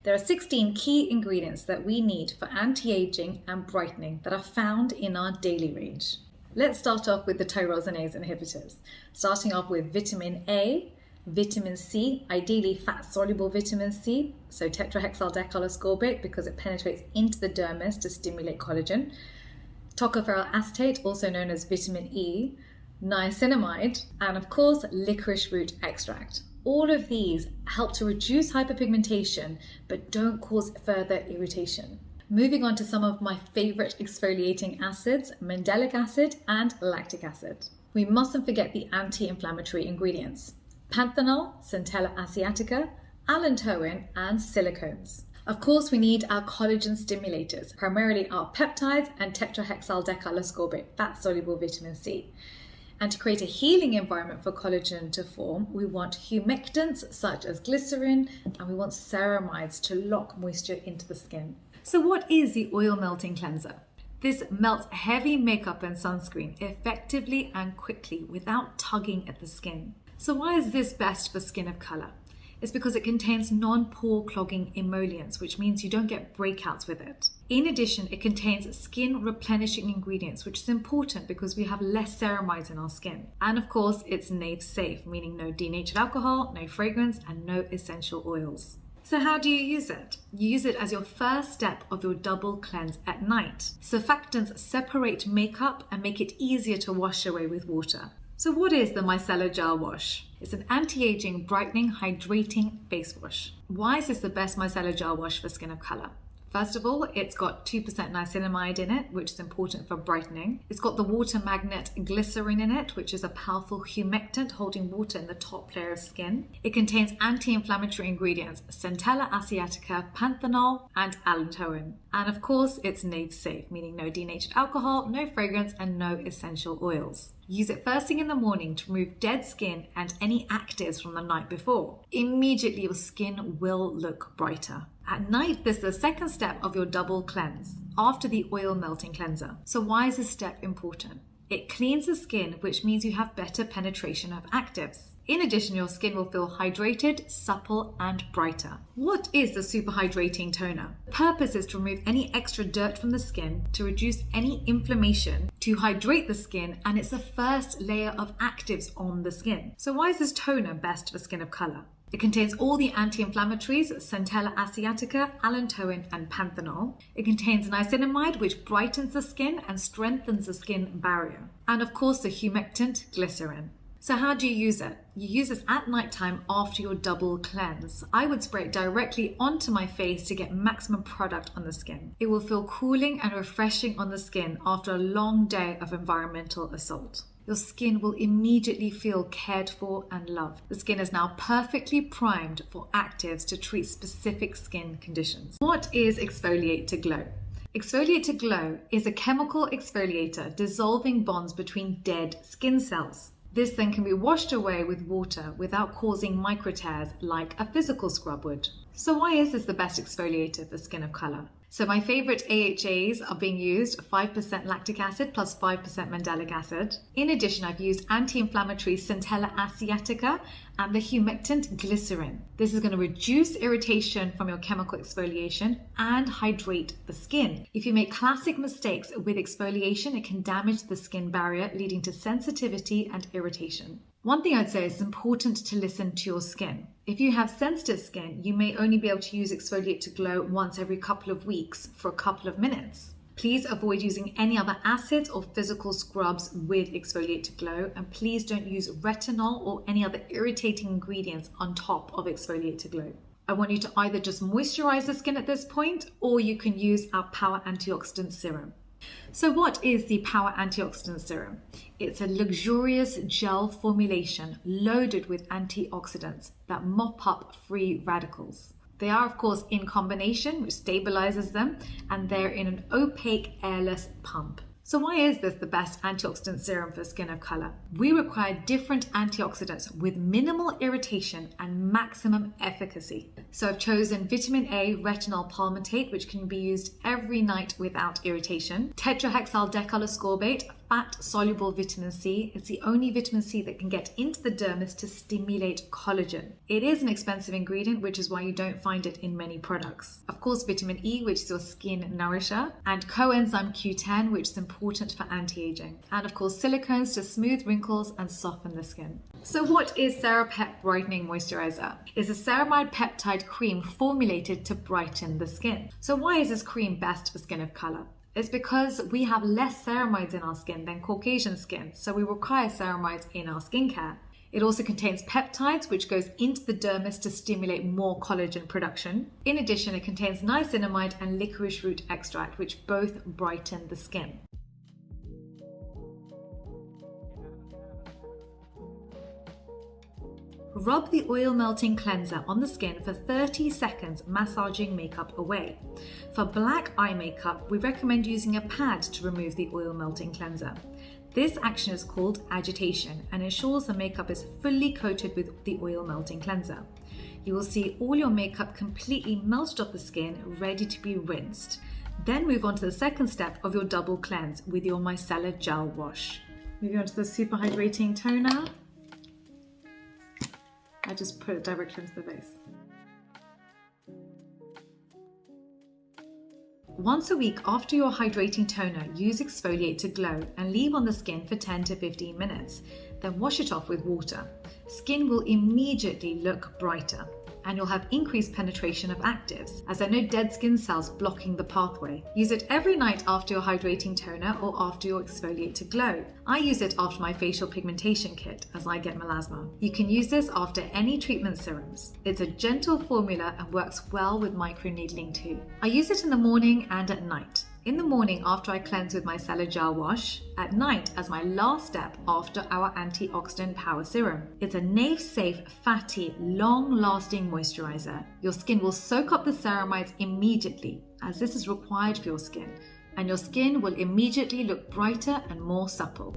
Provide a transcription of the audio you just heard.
There are 16 key ingredients that we need for anti-aging and brightening that are found in our daily range. Let's start off with the tyrosinase inhibitors, starting off with vitamin A, vitamin C, ideally fat-soluble vitamin C, so tetrahexyldecanoascorbate because it penetrates into the dermis to stimulate collagen, tocopherol acetate, also known as vitamin E, niacinamide, and of course licorice root extract. All of these help to reduce hyperpigmentation but don't cause further irritation. Moving on to some of my favorite exfoliating acids, mandelic acid and lactic acid. We mustn't forget the anti-inflammatory ingredients: panthenol, centella asiatica, allantoin, and silicones. Of course, we need our collagen stimulators, primarily our peptides and tetrahexyldecanoascorbate, fat-soluble vitamin C. And to create a healing environment for collagen to form, we want humectants such as glycerin, and we want ceramides to lock moisture into the skin. So what is the oil melting cleanser? This melts heavy makeup and sunscreen effectively and quickly without tugging at the skin. So why is this best for skin of color? It's because it contains non-pore clogging emollients, which means you don't get breakouts with it. In addition, it contains skin replenishing ingredients, which is important because we have less ceramides in our skin. And of course, it's NAVE safe, meaning no denatured alcohol, no fragrance, and no essential oils. So how do you use it? You use it as your first step of your double cleanse at night. Surfactants separate makeup and make it easier to wash away with water. So what is the Micellar Gel Wash? It's an anti-aging, brightening, hydrating face wash. Why is this the best micellar gel wash for skin of color? First of all, it's got 2% niacinamide in it, which is important for brightening. It's got the water magnet glycerin in it, which is a powerful humectant holding water in the top layer of skin. It contains anti-inflammatory ingredients, centella asiatica, panthenol, and allantoin. And of course, it's NAVE safe, meaning no denatured alcohol, no fragrance, and no essential oils. Use it first thing in the morning to remove dead skin and any actives from the night before. Immediately, your skin will look brighter. At night, this is the second step of your double cleanse after the oil melting cleanser. So why is this step important? It cleans the skin, which means you have better penetration of actives. In addition, your skin will feel hydrated, supple, and brighter. What is the Super Hydrating Toner? The purpose is to remove any extra dirt from the skin, to reduce any inflammation, to hydrate the skin, and it's the first layer of actives on the skin. So why is this toner best for skin of color? It contains all the anti-inflammatories, centella asiatica, allantoin, and panthenol. It contains niacinamide, which brightens the skin and strengthens the skin barrier. And of course, the humectant glycerin. So how do you use it? You use this at nighttime after your double cleanse. I would spray it directly onto my face to get maximum product on the skin. It will feel cooling and refreshing on the skin after a long day of environmental assault. Your skin will immediately feel cared for and loved. The skin is now perfectly primed for actives to treat specific skin conditions. What is Exfoliate to Glow? Exfoliate to Glow is a chemical exfoliator dissolving bonds between dead skin cells. This then can be washed away with water without causing micro tears like a physical scrub would. So why is this the best exfoliator for skin of color? So my favorite AHAs are being used, 5% lactic acid plus 5% mandelic acid. In addition, I've used anti-inflammatory centella asiatica and the humectant glycerin. This is going to reduce irritation from your chemical exfoliation and hydrate the skin. If you make classic mistakes with exfoliation, it can damage the skin barrier, leading to sensitivity and irritation. One thing I'd say is it's important to listen to your skin. If you have sensitive skin, you may only be able to use Exfoliate to Glow once every couple of weeks for a couple of minutes. Please avoid using any other acids or physical scrubs with Exfoliate to Glow, and please don't use retinol or any other irritating ingredients on top of Exfoliate to Glow. I want you to either just moisturize the skin at this point, or you can use our Power Antioxidant Serum. So what is the Power Antioxidant Serum? It's a luxurious gel formulation loaded with antioxidants that mop up free radicals. They are, of course, in combination, which stabilizes them, and they're in an opaque, airless pump. So why is this the best antioxidant serum for skin of color? We require different antioxidants with minimal irritation and maximum efficacy. So I've chosen vitamin A retinol palmitate, which can be used every night without irritation, tetrahexyldecanoascorbate, fat-soluble vitamin C. It's the only vitamin C that can get into the dermis to stimulate collagen. It is an expensive ingredient, which is why you don't find it in many products. Of course, vitamin E, which is your skin nourisher, and coenzyme Q10, which is important for anti-aging. And of course, silicones to smooth wrinkles and soften the skin. So what is Cera-Pep Brightening Moisturiser? It's a ceramide peptide cream formulated to brighten the skin. So why is this cream best for skin of color? It's because we have less ceramides in our skin than Caucasian skin, so we require ceramides in our skincare. It also contains peptides, which goes into the dermis to stimulate more collagen production. In addition, it contains niacinamide and licorice root extract, which both brighten the skin. Rub the oil melting cleanser on the skin for 30 seconds, massaging makeup away. For black eye makeup, we recommend using a pad to remove the oil melting cleanser. This action is called agitation and ensures the makeup is fully coated with the oil melting cleanser. You will see all your makeup completely melted off the skin, ready to be rinsed. Then move on to the second step of your double cleanse with your Micellar Gel Wash. Moving on to the Super Hydrating Toner. I just put it directly into the base. Once a week after your hydrating toner, use Exfoliate to glow and leave on the skin for 10 to 15 minutes. Then wash it off with water. Skin will immediately look brighter and you'll have increased penetration of actives, as there are no dead skin cells blocking the pathway. Use it every night after your hydrating toner or after your exfoliate to glow. I use it after my facial pigmentation kit, as I get melasma. You can use this after any treatment serums. It's a gentle formula and works well with microneedling too. I use it in the morning and at night. In the morning after I cleanse with my Micellar Gel Wash, at night as my last step after our antioxidant power serum. It's a nail-safe, fatty, long-lasting moisturizer. Your skin will soak up the ceramides immediately, as this is required for your skin, and your skin will immediately look brighter and more supple.